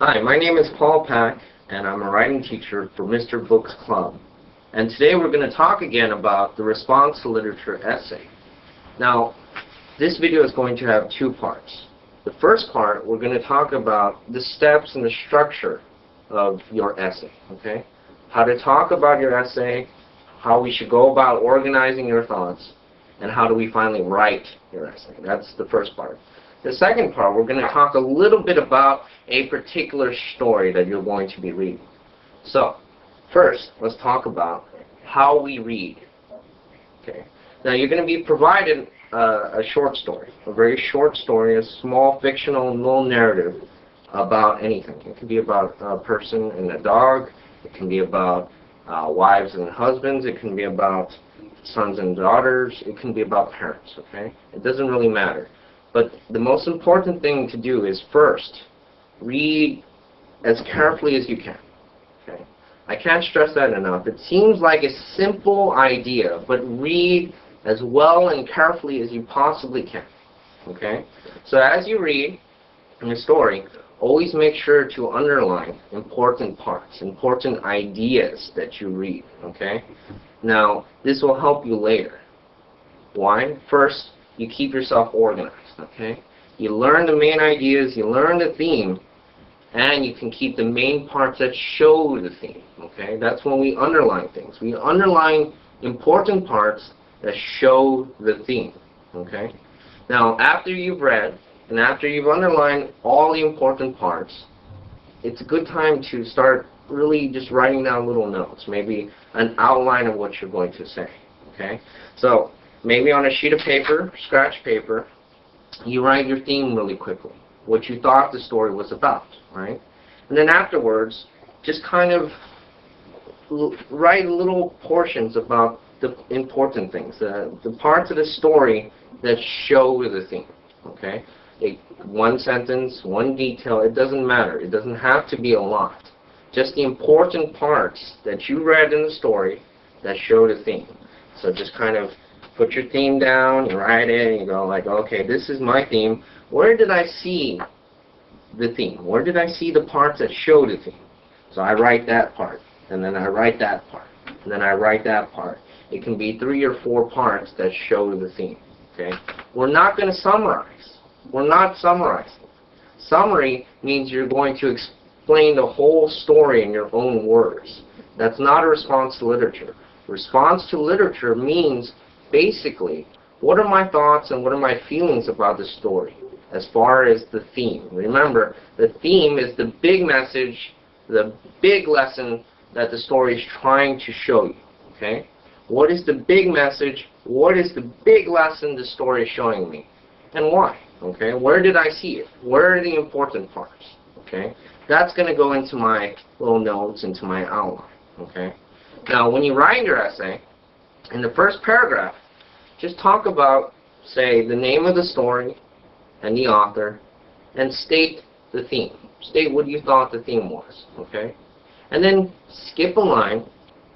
Hi, my name is Paul Pack, and I'm a writing teacher for Mr. Books Club. And today we're going to talk again about the response to literature essay. Now, this video is going to have two parts. The first part, we're going to talk about the steps and the structure of your essay, okay? How to talk about your essay, how we should go about organizing your thoughts, and how do we finally write your essay. That's the first part. The second part, we're going to talk a little bit about a particular story that you're going to be reading. So, first, let's talk about how we read. Okay. Now, you're going to be provided a short story, a very short story, a small fictional little narrative about anything. It can be about a person and a dog. It can be about wives and husbands. It can be about sons and daughters. It can be about parents. Okay. It doesn't really matter. But the most important thing to do is first, read as carefully as you can. Okay? I can't stress that enough. It seems like a simple idea, but read as well and carefully as you possibly can. Okay? So as you read in the story, always make sure to underline important parts, important ideas that you read. Okay? Now, this will help you later. Why? First, you keep yourself organized. Okay? You learn the main ideas, you learn the theme, and you can keep the main parts that show the theme. Okay? That's when we underline things. We underline important parts that show the theme. Okay? Now, after you've read, and after you've underlined all the important parts, it's a good time to start really just writing down little notes, maybe an outline of what you're going to say. Okay? So, maybe on a sheet of paper, scratch paper, you write your theme really quickly, what you thought the story was about, right? And then afterwards, just kind of write little portions about the important things, the parts of the story that show the theme, okay? One sentence, one detail, it doesn't matter. It doesn't have to be a lot. Just the important parts that you read in the story that show the theme. So just kind of put your theme down, you write it, and you go like, okay, this is my theme. Where did I see the theme? Where did I see the parts that show the theme? So I write that part, and then I write that part, and then I write that part. It can be 3 or 4 parts that show the theme. Okay? We're not going to summarize. We're not summarizing. Summary means you're going to explain the whole story in your own words. That's not a response to literature. Response to literature means basically, what are my thoughts and what are my feelings about the story as far as the theme? Remember, the theme is the big message, the big lesson that the story is trying to show you. Okay? What is the big message? What is the big lesson the story is showing me? And why? Okay? Where did I see it? Where are the important parts? Okay? That's going to go into my little notes, into my outline. Okay? Now, when you write your essay, in the first paragraph, just talk about, say, the name of the story and the author, and state the theme. State what you thought the theme was, okay? And then skip a line,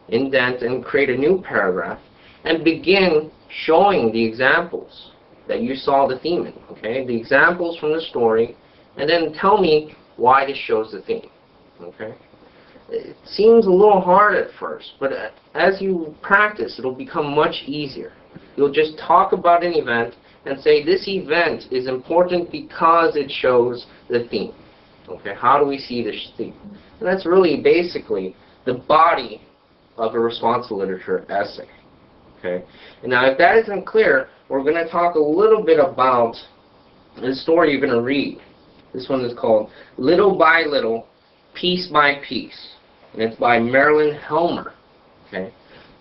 indent, and create a new paragraph, and begin showing the examples that you saw the theme in, okay? The examples from the story, and then tell me why this shows the theme, okay? It seems a little hard at first, but as you practice, it'll become much easier. You'll just talk about an event and say, this event is important because it shows the theme. Okay, how do we see this theme? And that's really basically the body of a response to literature essay. Okay, and now if that isn't clear, we're going to talk a little bit about the story you're going to read. This one is called Little by Little, Piece by Piece. And it's by Marilyn Helmer. Okay.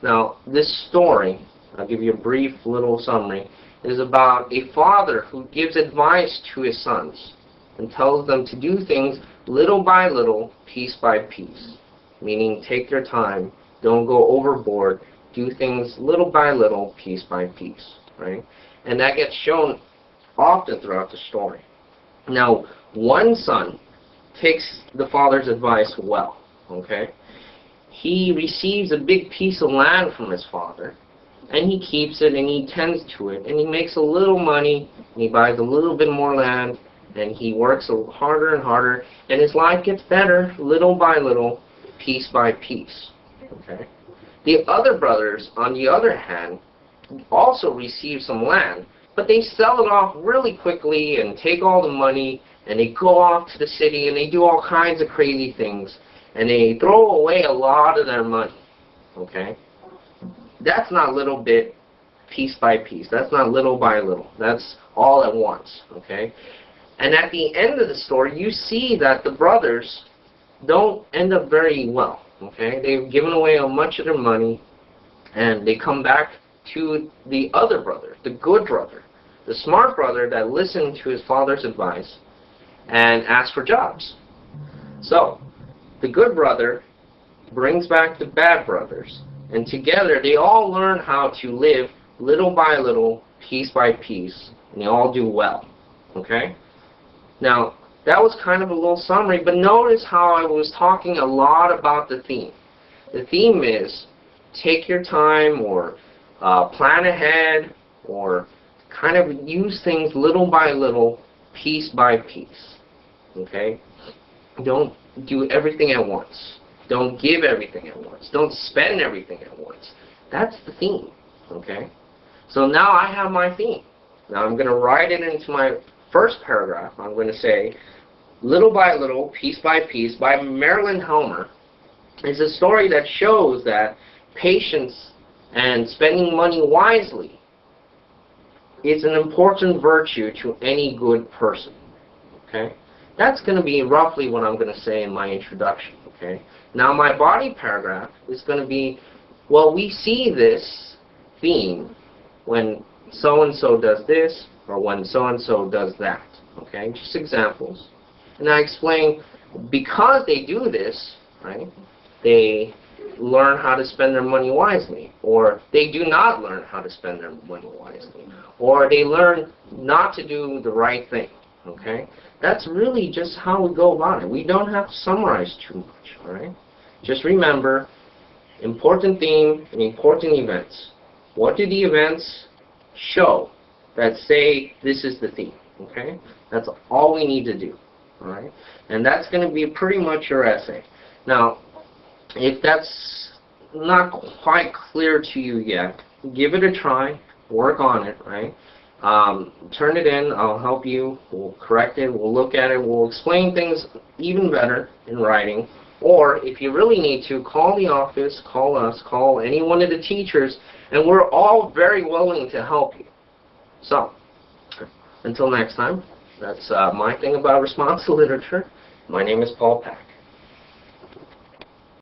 Now, this story, I'll give you a brief little summary, is about a father who gives advice to his sons and tells them to do things little by little, piece by piece. Meaning, take your time, don't go overboard, do things little by little, piece by piece. Right? And that gets shown often throughout the story. Now, one son takes the father's advice well. Okay? He receives a big piece of land from his father, and he keeps it and he tends to it, and he makes a little money, and he buys a little bit more land, and he works harder and harder, and his life gets better little by little, piece by piece. Okay? The other brothers, on the other hand, also receive some land, but they sell it off really quickly and take all the money, and they go off to the city and they do all kinds of crazy things, and they throw away a lot of their money. Okay? That's not little bit, piece by piece. That's not little by little. That's all at once. Okay? And at the end of the story, you see that the brothers don't end up very well. Okay? They've given away much of their money, and they come back to the other brother, the good brother, the smart brother that listened to his father's advice and asked for jobs. So, the good brother brings back the bad brothers, and together they all learn how to live little by little, piece by piece, and they all do well. Okay? Now, that was kind of a little summary, but notice how I was talking a lot about the theme. The theme is take your time, or plan ahead, or kind of use things little by little, piece by piece. Okay? Don't do everything at once. Don't give everything at once. Don't spend everything at once. That's the theme. Okay? So now I have my theme. Now I'm going to write it into my first paragraph. I'm going to say, Little by Little, Piece by Piece by Marilyn Helmer is a story that shows that patience and spending money wisely is an important virtue to any good person. Okay? That's going to be roughly what I'm going to say in my introduction. Okay? Now my body paragraph is going to be, well, we see this theme when so-and-so does this, or when so-and-so does that. Okay? Just examples. And I explain, because they do this, right, they learn how to spend their money wisely, or they do not learn how to spend their money wisely, or they learn not to do the right thing. Okay? That's really just how we go about it. We don't have to summarize too much. All right? Just remember, important theme and important events. What do the events show that say this is the theme? Okay? That's all we need to do. All right? And that's going to be pretty much your essay. Now, if that's not quite clear to you yet, give it a try. Work on it, right? Turn it in. I'll help you. We'll correct it. We'll look at it. We'll explain things even better in writing. Or, if you really need to, call the office, call us, call any one of the teachers, and we're all very willing to help you. So, until next time, that's my thing about responsive literature. My name is Paul Pack.